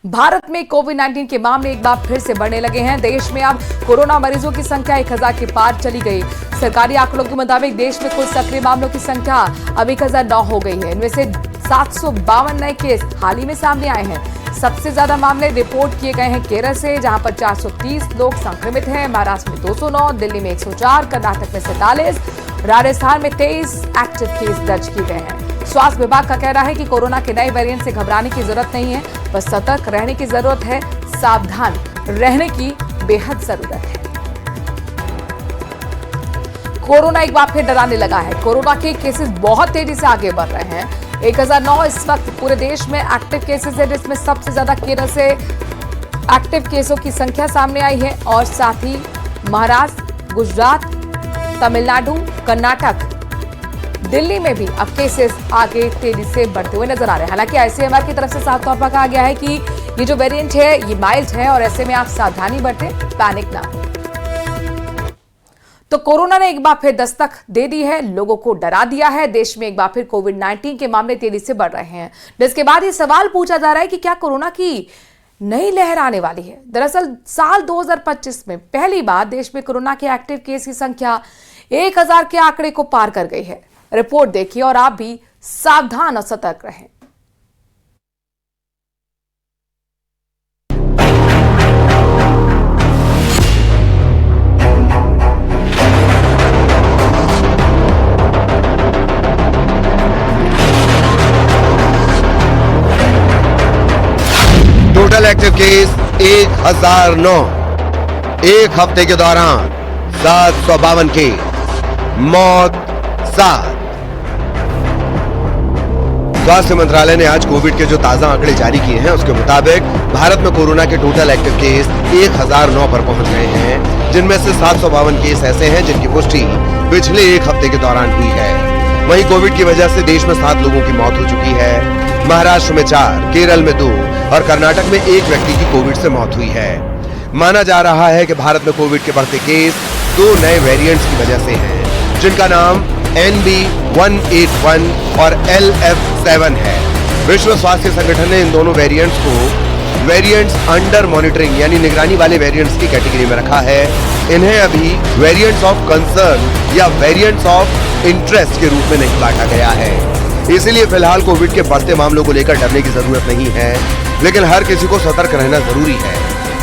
भारत में कोविड-19 के मामले एक बार फिर से बढ़ने लगे हैं। देश में अब कोरोना मरीजों की संख्या 1000 के पार चली गई। सरकारी आंकड़ों के मुताबिक देश में कुल सक्रिय मामलों की संख्या अब 1009 हो गई है। इनमें से 752 नए केस हाल ही में सामने आए हैं। सबसे ज्यादा मामले रिपोर्ट किए गए हैं केरल से, जहां पर 430 लोग संक्रमित हैं। महाराष्ट्र में 209, दिल्ली में 104, कर्नाटक में 47, राजस्थान में 23 एक्टिव केस दर्ज किए गए हैं। स्वास्थ्य विभाग का कहना है कि कोरोना के नए वेरिएंट से घबराने की जरूरत नहीं है, बस सतर्क रहने की जरूरत है, सावधान रहने की बेहद जरूरत है। कोरोना एक बार फिर डराने लगा है। कोरोना के केसेस बहुत तेजी से आगे बढ़ रहे हैं। 1009 इस वक्त पूरे देश में एक्टिव केसेस है, जिसमें सबसे ज्यादा केरल से एक्टिव केसों की संख्या सामने आई है और साथ ही महाराष्ट्र, गुजरात, तमिलनाडु, कर्नाटक, दिल्ली में भी अब केसेस आगे तेजी से बढ़ते हुए नजर आ रहे हैं। हालांकि आईसीएमआर की तरफ से साफ तौर पर कहा गया है कि ये जो वेरिएंट है ये माइल्ड है और ऐसे में आप सावधानी बरतें, पैनिक ना। तो कोरोना ने एक बार फिर दस्तक दे दी है, लोगों को डरा दिया है। देश में एक बार फिर कोविड-19 के मामले तेजी से बढ़ रहे हैं, जिसके बाद ये सवाल पूछा जा रहा है कि क्या कोरोना की नई लहर आने वाली है। दरअसल साल 2025 में पहली बार देश में कोरोना के एक्टिव केस की संख्या 1000 के आंकड़े को पार कर गई है। रिपोर्ट देखिए और आप भी सावधान और सतर्क रहें। Total active case 1009। एक हफ्ते के दौरान 752 केस, मौत 7। स्वास्थ्य मंत्रालय ने आज कोविड के जो ताजा आंकड़े जारी किए हैं उसके मुताबिक भारत में कोरोना के टोटल एक्टिव केस 1009 पर पहुंच गए हैं, जिनमें से 752 केस ऐसे हैं जिनकी पुष्टि पिछले एक हफ्ते के दौरान हुई है। वहीं कोविड की वजह से देश में 7 लोगों की मौत हो चुकी है। महाराष्ट्र में 4, केरल में 2 और कर्नाटक में 1 व्यक्ति की कोविड से मौत हुई है। माना जा रहा है कि भारत में कोविड के बढ़ते केस 2 नए वेरिएंट्स की वजह से हैं, जिनका नाम NB181 और LF7 है। विश्व स्वास्थ्य संगठन ने इन दोनों वेरिएंट्स को वेरिएंट्स अंडर मॉनिटरिंग यानी निगरानी वाले वेरिएंट्स की कैटेगरी में रखा है। इन्हें अभी वेरिएंट्स ऑफ कंसर्न या वेरिएंट्स ऑफ इंटरेस्ट के रूप में नहीं बांटा गया है। इसीलिए फिलहाल कोविड के बढ़ते मामलों को लेकर डरने की जरूरत नहीं है, लेकिन हर किसी को सतर्क रहना जरूरी है।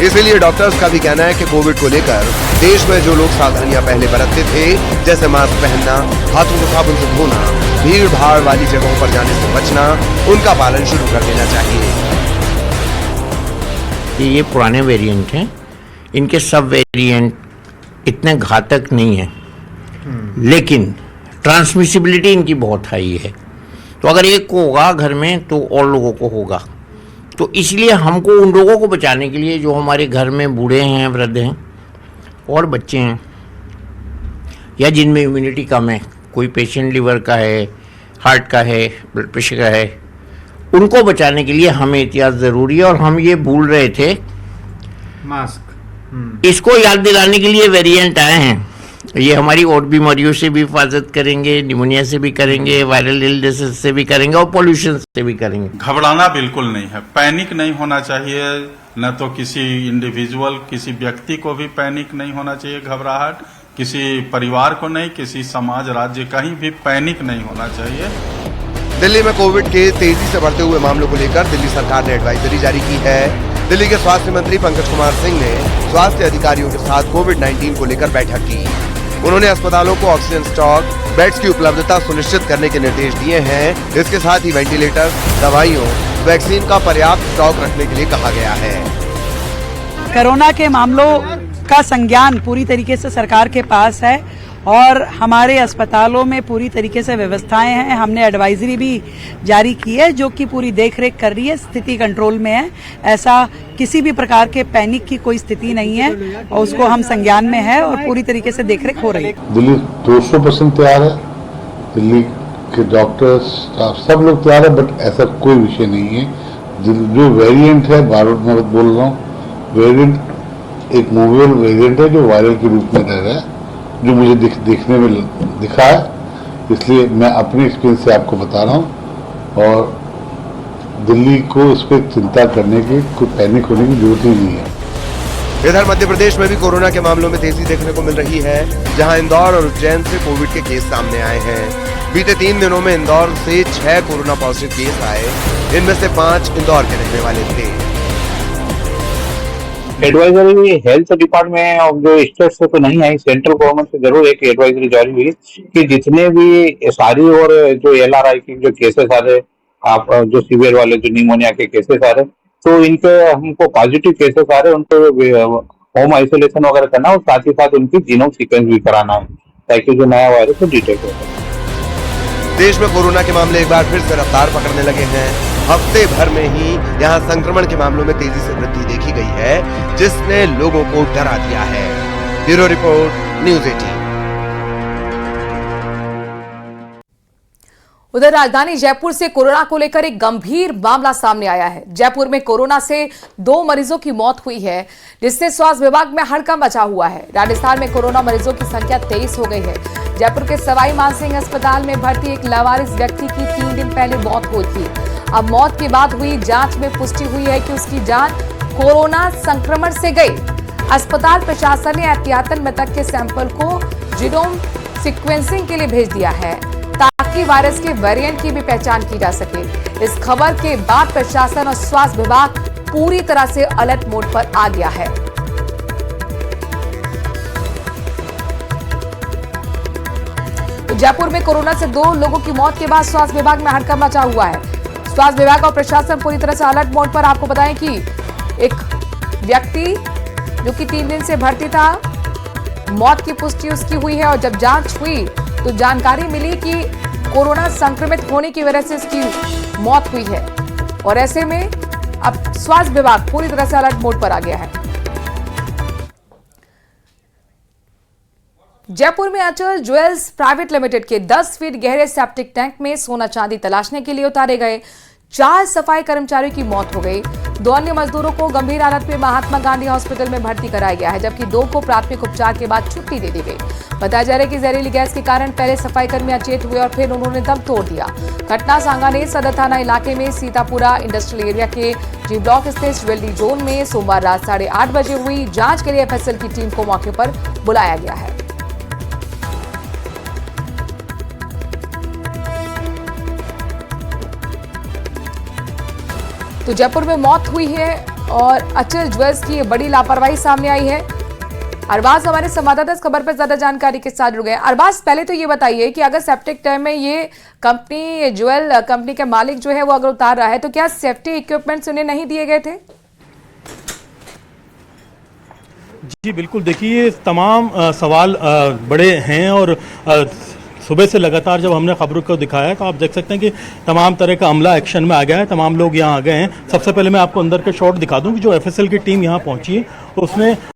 इसीलिए डॉक्टर्स का भी कहना है कि कोविड को लेकर देश में जो लोग सावधानियां पहले बरतते थे, जैसे मास्क पहनना, हाथों को साबुन से धोना, भीड़ भाड़ वाली जगहों पर जाने से बचना, उनका पालन शुरू कर देना चाहिए। ये पुराने वेरिएंट हैं, इनके सब वेरिएंट इतने घातक नहीं हैं, लेकिन ट्रांसमिसिबिलिटी इनकी बहुत हाई है। तो अगर एक को होगा घर में तो और लोगों को होगा। तो इसलिए हमको उन लोगों को बचाने के लिए जो हमारे घर में बूढ़े हैं, वृद्ध हैं और बच्चे हैं, या जिनमें इम्यूनिटी कम है, कोई पेशेंट लिवर का है, हार्ट का है, ब्लड प्रेशर का है, उनको बचाने के लिए हमें एहतियात ज़रूरी है। और हम ये भूल रहे थे मास्क, इसको याद दिलाने के लिए वेरिएंट आए हैं। ये हमारी और बीमारियों से भी हिफाजत करेंगे, निमोनिया से भी करेंगे, वायरल इलनेस से भी करेंगे और पोल्यूशन से भी करेंगे। घबराना बिल्कुल नहीं है, पैनिक नहीं होना चाहिए। न तो किसी इंडिविजुअल, किसी व्यक्ति को भी पैनिक नहीं होना चाहिए, घबराहट, किसी परिवार को नहीं, किसी समाज, राज्य, कहीं भी पैनिक नहीं होना चाहिए। दिल्ली में कोविड के तेजी से बढ़ते हुए मामलों को लेकर दिल्ली सरकार ने एडवाइजरी जारी की है। दिल्ली के स्वास्थ्य मंत्री पंकज कुमार सिंह ने स्वास्थ्य अधिकारियों के साथ कोविड-19 को लेकर बैठक की। उन्होंने अस्पतालों को ऑक्सीजन स्टॉक, बेड्स की उपलब्धता सुनिश्चित करने के निर्देश दिए हैं। इसके साथ ही वेंटिलेटर, दवाइयों, वैक्सीन का पर्याप्त स्टॉक रखने के लिए कहा गया है। कोरोना के मामलों का संज्ञान पूरी तरीके से सरकार के पास है और हमारे अस्पतालों में पूरी तरीके से व्यवस्थाएं हैं। हमने एडवाइजरी भी जारी की है जो कि पूरी देखरेख कर रही है, स्थिति कंट्रोल में है। ऐसा किसी भी प्रकार के पैनिक की कोई स्थिति नहीं है और उसको हम संज्ञान में है और पूरी तरीके से देखरेख हो रही है। दिल्ली 200% तैयार है, दिल्ली के डॉक्टर्स, स्टाफ सब लोग तैयार है, बट ऐसा कोई विषय नहीं है। जो वेरिएंट है, बार मैं बोल रहा हूँ, वेरिएंट एक मूवेबल वेरिएंट है जो वायरल के रूप में रह रहा है, जो मुझे देखने में दिखा है, इसलिए मैं अपने एक्सपीरियंस से आपको बता रहा हूँ। और दिल्ली को इस पर चिंता करने की, कोई पैनिक होने की जरूरत ही नहीं है। इधर मध्य प्रदेश में भी कोरोना के मामलों में तेजी देखने को मिल रही है, जहां इंदौर और उज्जैन से कोविड के केस सामने आए हैं। बीते 3 दिनों में इंदौर से 6 कोरोना पॉजिटिव केस आए, इनमें से 5 इंदौर के रहने वाले थे। एडवाइजरी हेल्थ डिपार्टमेंट और जो स्टेट से तो नहीं आई, सेंट्रल गवर्नमेंट से जरूर एक एडवाइजरी जारी हुई कि जितने भी सारी और जो LRI की जो केसेस आ रहे, आप जो सीवियर वाले जो निमोनिया के केसेस आ रहे, तो इनके हमको पॉजिटिव केसेस आ रहे, उनको होम आइसोलेशन वगैरह करना और साथ ही साथ उनकी जीनोम सीक्वेंस भी कराना है ताकि जो नया वायरस है डिटेक्ट हो सके। देश में कोरोना के मामले एक बार फिर से रफ्तार पकड़ने लगे हैं। हफ्ते भर में ही यहां संक्रमण के मामलों में तेजी से वृद्धि देखी गई है, जिसने लोगों को डरा दिया है। Bureau report, news 18। उधर राजधानी जयपुर से कोरोना को लेकर एक गंभीर मामला सामने आया है। जयपुर में कोरोना से 2 मरीजों की मौत हुई है, जिससे स्वास्थ्य विभाग में हड़कंप मचा हुआ है। राजस्थान में कोरोना मरीजों की संख्या 23 हो गई है। जयपुर के सवाई मानसिंह अस्पताल में भर्ती एक लावारिस व्यक्ति की 3 दिन पहले मौत हुई थी। अब मौत के बाद हुई जांच में पुष्टि हुई है कि उसकी जान कोरोना संक्रमण से गई। अस्पताल प्रशासन ने एहतियातन मृतक के सैंपल को जीनोम सीक्वेंसिंग के लिए भेज दिया है, ताकि वायरस के वेरिएंट की भी पहचान की जा सके। इस खबर के बाद प्रशासन और स्वास्थ्य विभाग पूरी तरह से अलर्ट मोड पर आ गया है। तो जयपुर में कोरोना से 2 लोगों की मौत के बाद स्वास्थ्य विभाग में हड़कंप मचा हुआ है। स्वास्थ्य विभाग और प्रशासन पूरी तरह से अलर्ट मोड पर। आपको बताएं कि एक व्यक्ति जो कि 3 दिन से भर्ती था, मौत की पुष्टि उसकी हुई है और जब जांच हुई तो जानकारी मिली कि कोरोना संक्रमित होने की वजह से इसकी मौत हुई है। और ऐसे में अब स्वास्थ्य विभाग पूरी तरह से अलर्ट मोड पर आ गया है। जयपुर में अचल ज्वेल्स प्राइवेट लिमिटेड के 10 फीट गहरे सेप्टिक टैंक में सोना चांदी तलाशने के लिए उतारे गए 4 सफाई कर्मचारियों की मौत हो गई। 2 अन्य मजदूरों को गंभीर हालत में महात्मा गांधी हॉस्पिटल में भर्ती कराया गया है, जबकि 2 को प्राथमिक उपचार के बाद छुट्टी दे दी गई। बताया जा रहा है कि जहरीली गैस के कारण पहले सफाई कर्मी अचेत हुए और फिर उन्होंने दम तोड़ दिया। घटना सांगानेर सदर थाना इलाके में सीतापुरा इंडस्ट्रियल एरिया के जी ब्लॉक स्थित ज्वेलरी जोन में सोमवार रात 8:30 बजे हुई। जांच के लिए FSL की टीम को मौके पर बुलाया गया है। तो जयपुर में मौत हुई है और अचल ज्वेल्स की बड़ी लापरवाही सामने आई है। अरबाज हमारे संवाददाता इस खबर पर ज्यादा जानकारी के साथ जुड़ गए। अरबाज, पहले तो ये बताइए कि अगर सेप्टिक टैंक में ये कंपनी ज्वेल कंपनी के मालिक जो है वो अगर उतार रहा है तो क्या सेफ्टी इक्विपमेंट्स उन्हें नहीं दिए गए थे? जी बिल्कुल, देखिए तमाम सवाल बड़े हैं और सुबह से लगातार जब हमने खबरों को दिखाया तो आप देख सकते हैं कि तमाम तरह का अमला एक्शन में आ गया है, तमाम लोग यहाँ आ गए हैं। सबसे पहले मैं आपको अंदर के शॉट दिखा दूं कि जो FSL की टीम यहाँ पहुंची है उसने